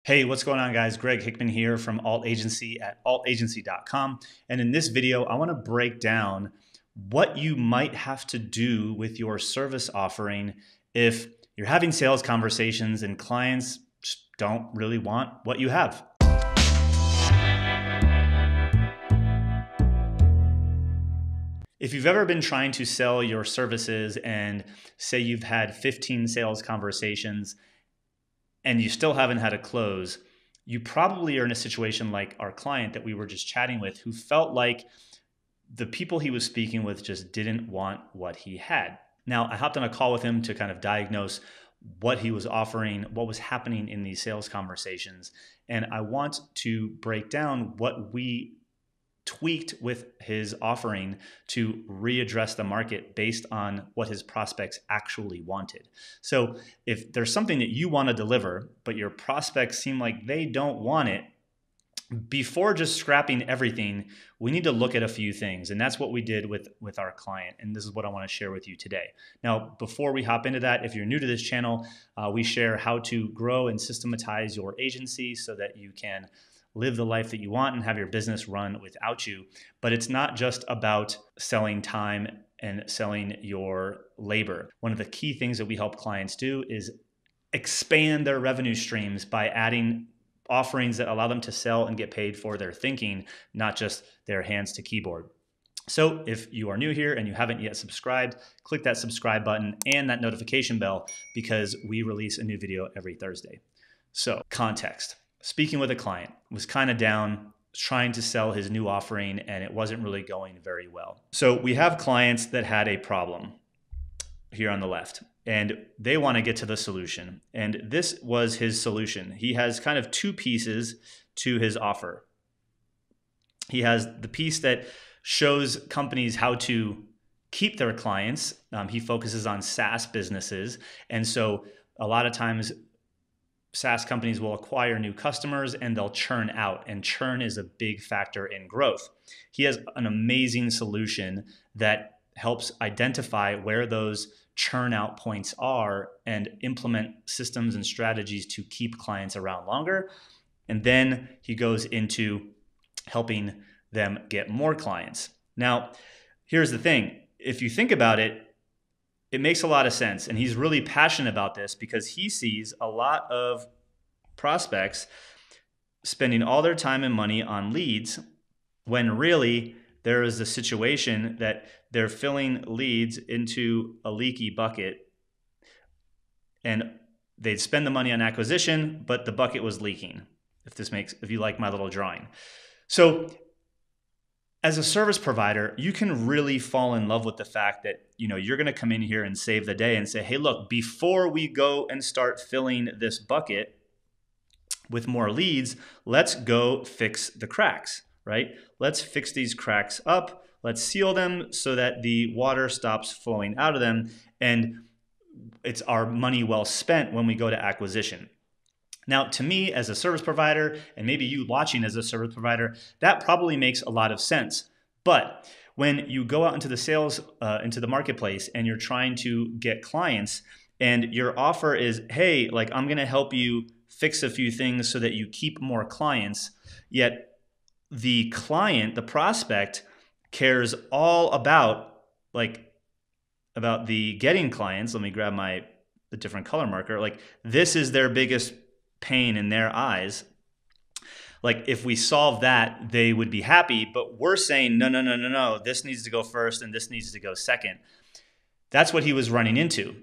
Hey, what's going on, guys? Greg Hickman here from Alt Agency at altagency.com. And in this video, I want to break down what you might have to do with your service offering if you're having sales conversations and clients just don't really want what you have. If you've ever been trying to sell your services and say you've had 15 sales conversations and you still haven't had a close, you probably are in a situation like our client that we were just chatting with, who felt like the people he was speaking with just didn't want what he had. Now, I hopped on a call with him to kind of diagnose what he was offering, what was happening in these sales conversations. And I want to break down what we tweaked with his offering to readdress the market based on what his prospects actually wanted. So if there's something that you want to deliver, but your prospects seem like they don't want it, before just scrapping everything, we need to look at a few things. And that's what we did with our client. And this is what I want to share with you today. Now, before we hop into that, if you're new to this channel, we share how to grow and systematize your agency so that you can live the life that you want and have your business run without you. But it's not just about selling time and selling your labor. One of the key things that we help clients do is expand their revenue streams by adding offerings that allow them to sell and get paid for their thinking, not just their hands to keyboard. So if you are new here and you haven't yet subscribed, click that subscribe button and that notification bell because we release a new video every Thursday. So context. Speaking with a client, was kind of down, trying to sell his new offering, and it wasn't really going very well. So we have clients that had a problem here on the left, and they want to get to the solution. And this was his solution. He has kind of two pieces to his offer. He has the piece that shows companies how to keep their clients. He focuses on SaaS businesses. And so a lot of times SaaS companies will acquire new customers and they'll churn out, and churn is a big factor in growth. He has an amazing solution that helps identify where those churn out points are and implement systems and strategies to keep clients around longer. And then he goes into helping them get more clients. Now, here's the thing. If you think about it, it makes a lot of sense. And he's really passionate about this because he sees a lot of prospects spending all their time and money on leads when really there is a situation that they're filling leads into a leaky bucket, and they'd spend the money on acquisition, but the bucket was leaking, if you like my little drawing. So as a service provider, you can really fall in love with the fact that you're going to come in here and save the day and say, hey, look, before we go and start filling this bucket with more leads, let's go fix the cracks, right? Let's fix these cracks up. Let's seal them so that the water stops flowing out of them. And it's our money well spent when we go to acquisition. Now, to me, as a service provider, and maybe you watching as a service provider, that probably makes a lot of sense. But when you go out into the sales, into the marketplace, and you're trying to get clients, and your offer is, hey, like I'm going to help you fix a few things so that you keep more clients, yet the client, the prospect, cares all about the getting clients. Let me grab the different color marker. Like this is their biggest pain in their eyes. Like if we solve that, they would be happy, but we're saying, no, this needs to go first and this needs to go second. That's what he was running into.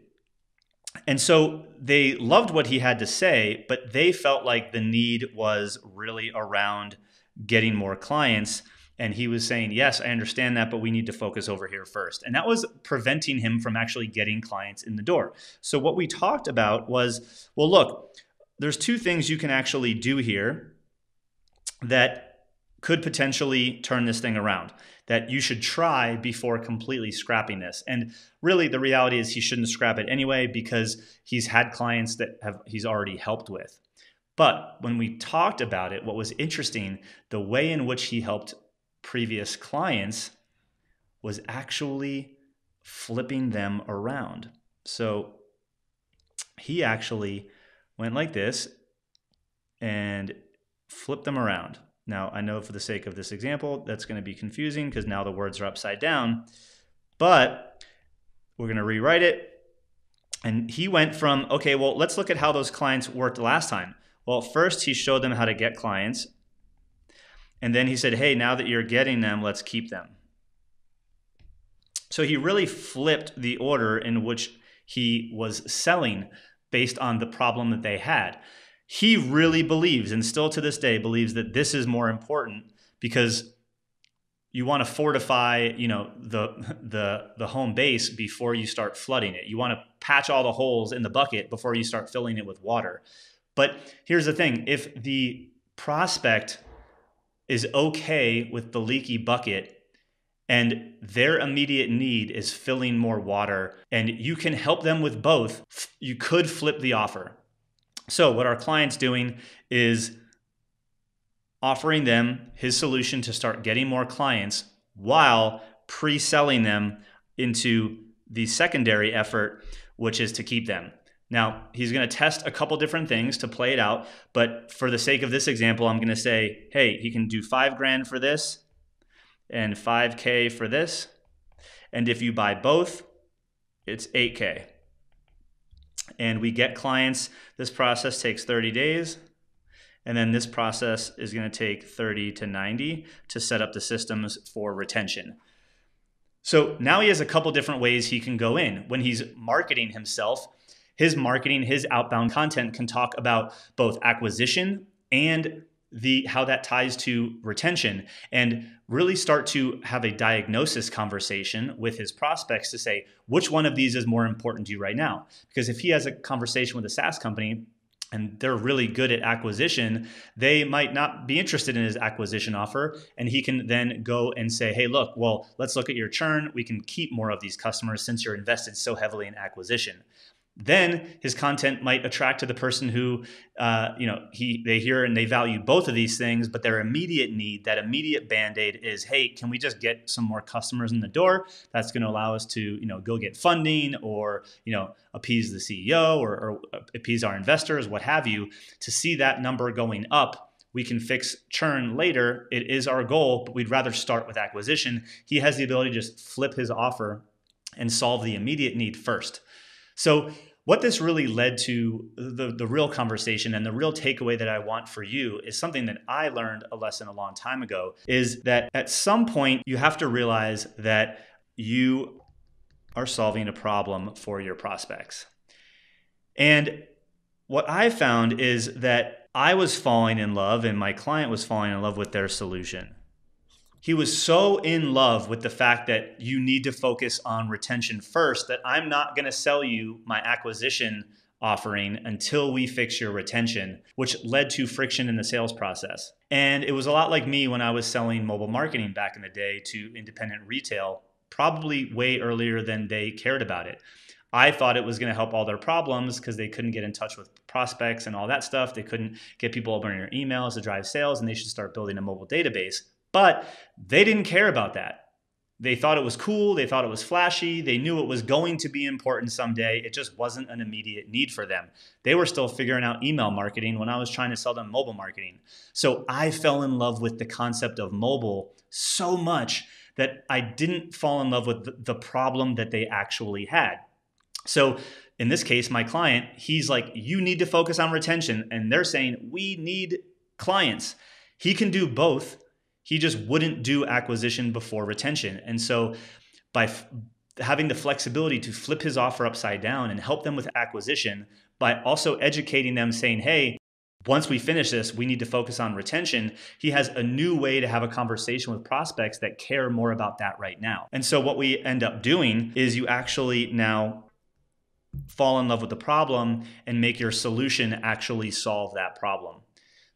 And so they loved what he had to say, but they felt like the need was really around getting more clients. And he was saying, yes, I understand that, but we need to focus over here first. And that was preventing him from actually getting clients in the door. So what we talked about was, well, look, there's two things you can actually do here that could potentially turn this thing around, that you should try before completely scrapping this. And really the reality is he shouldn't scrap it anyway because he's had clients that he's already helped with. But when we talked about it, what was interesting, the way in which he helped previous clients was actually flipping them around. So he actually went like this and flip them around. Now, I know for the sake of this example, that's going to be confusing because now the words are upside down, but we're going to rewrite it. And he went from, okay, well, let's look at how those clients worked last time. Well, first he showed them how to get clients. And then he said, hey, now that you're getting them, let's keep them. So he really flipped the order in which he was selling based on the problem that they had. He really believes, and still to this day believes, that this is more important because you want to fortify, the home base before you start flooding it. You want to patch all the holes in the bucket before you start filling it with water. But here's the thing: if the prospect is okay with the leaky bucket and their immediate need is filling more water, and you can help them with both, you could flip the offer. So what our client's doing is offering them his solution to start getting more clients while pre-selling them into the secondary effort, which is to keep them. Now, he's going to test a couple different things to play it out, but for the sake of this example, I'm going to say, hey, he can do $5,000 for this and $5K for this. And if you buy both, it's $8K. And we get clients. This process takes 30 days. And then this process is going to take 30 to 90 to set up the systems for retention. So now he has a couple different ways he can go in. When he's marketing himself, his marketing, his outbound content can talk about both acquisition and how that ties to retention, and really start to have a diagnosis conversation with his prospects to say, which one of these is more important to you right now? Because if he has a conversation with a SaaS company and they're really good at acquisition, they might not be interested in his acquisition offer. And he can then go and say, hey, look, well, let's look at your churn. We can keep more of these customers since you're invested so heavily in acquisition. Then his content might attract to the person who, they hear and they value both of these things, but their immediate need, that immediate Band-Aid is, hey, can we just get some more customers in the door? That's going to allow us to, go get funding or, appease the CEO or appease our investors, what have you. To see that number going up, we can fix churn later. It is our goal, but we'd rather start with acquisition. He has the ability to just flip his offer and solve the immediate need first. So what this really led to, the real conversation and the real takeaway that I want for you, is something that I learned a lesson a long time ago, is that at some point you have to realize that you are solving a problem for your prospects. And what I found is that I was falling in love and my client was falling in love with their solution. He was so in love with the fact that you need to focus on retention first that I'm not going to sell you my acquisition offering until we fix your retention, which led to friction in the sales process. And it was a lot like me when I was selling mobile marketing back in the day to independent retail, probably way earlier than they cared about it. I thought it was going to help all their problems because they couldn't get in touch with prospects and all that stuff. They couldn't get people opening their emails to drive sales, and they should start building a mobile database. But they didn't care about that. They thought it was cool. They thought it was flashy. They knew it was going to be important someday. It just wasn't an immediate need for them. They were still figuring out email marketing when I was trying to sell them mobile marketing. So I fell in love with the concept of mobile so much that I didn't fall in love with the problem that they actually had. So in this case, my client, he's like, you need to focus on retention. And they're saying, we need clients. He can do both. He just wouldn't do acquisition before retention. And so by having the flexibility to flip his offer upside down and help them with acquisition, by also educating them saying, hey, once we finish this, we need to focus on retention, he has a new way to have a conversation with prospects that care more about that right now. And so what we end up doing is you actually now fall in love with the problem and make your solution actually solve that problem.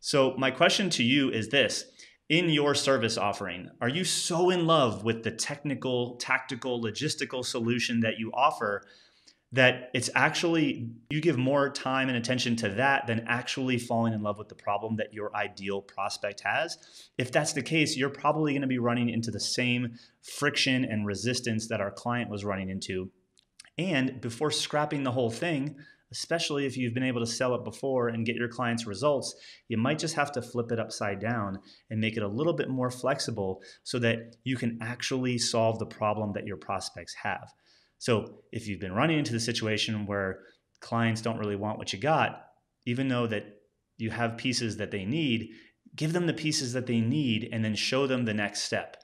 So my question to you is this: in your service offering, are you so in love with the technical, tactical, logistical solution that you offer that it's actually, you give more time and attention to that than actually falling in love with the problem that your ideal prospect has? If that's the case, you're probably going to be running into the same friction and resistance that our client was running into. And before scrapping the whole thing, especially if you've been able to sell it before and get your clients results. You might just have to flip it upside down and make it a little bit more flexible so that you can actually solve the problem that your prospects have. So if you've been running into the situation where clients don't really want what you got, even though that you have pieces that they need, give them the pieces that they need and then show them the next step.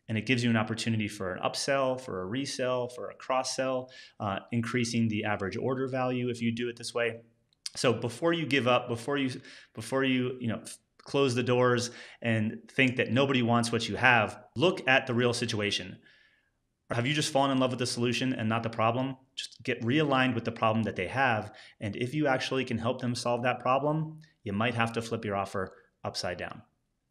And it gives you an opportunity for an upsell, for a resell, for a cross-sell, increasing the average order value if you do it this way. So before you give up, before you close the doors and think that nobody wants what you have, look at the real situation. Have you just fallen in love with the solution and not the problem? Just get realigned with the problem that they have. And if you actually can help them solve that problem, you might have to flip your offer upside down.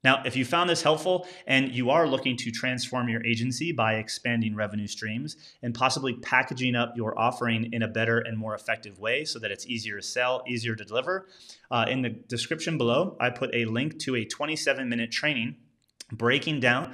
Now, if you found this helpful and you are looking to transform your agency by expanding revenue streams and possibly packaging up your offering in a better and more effective way so that it's easier to sell, easier to deliver, in the description below, I put a link to a 27-minute training breaking down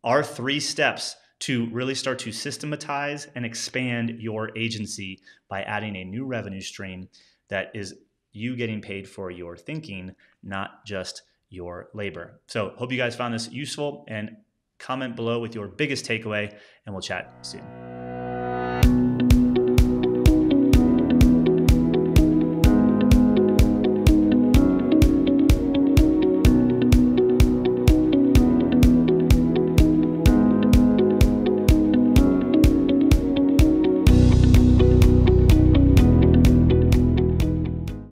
our 3 steps to really start to systematize and expand your agency by adding a new revenue stream that is you getting paid for your thinking, not just your labor. So hope you guys found this useful, and comment below with your biggest takeaway, and we'll chat soon.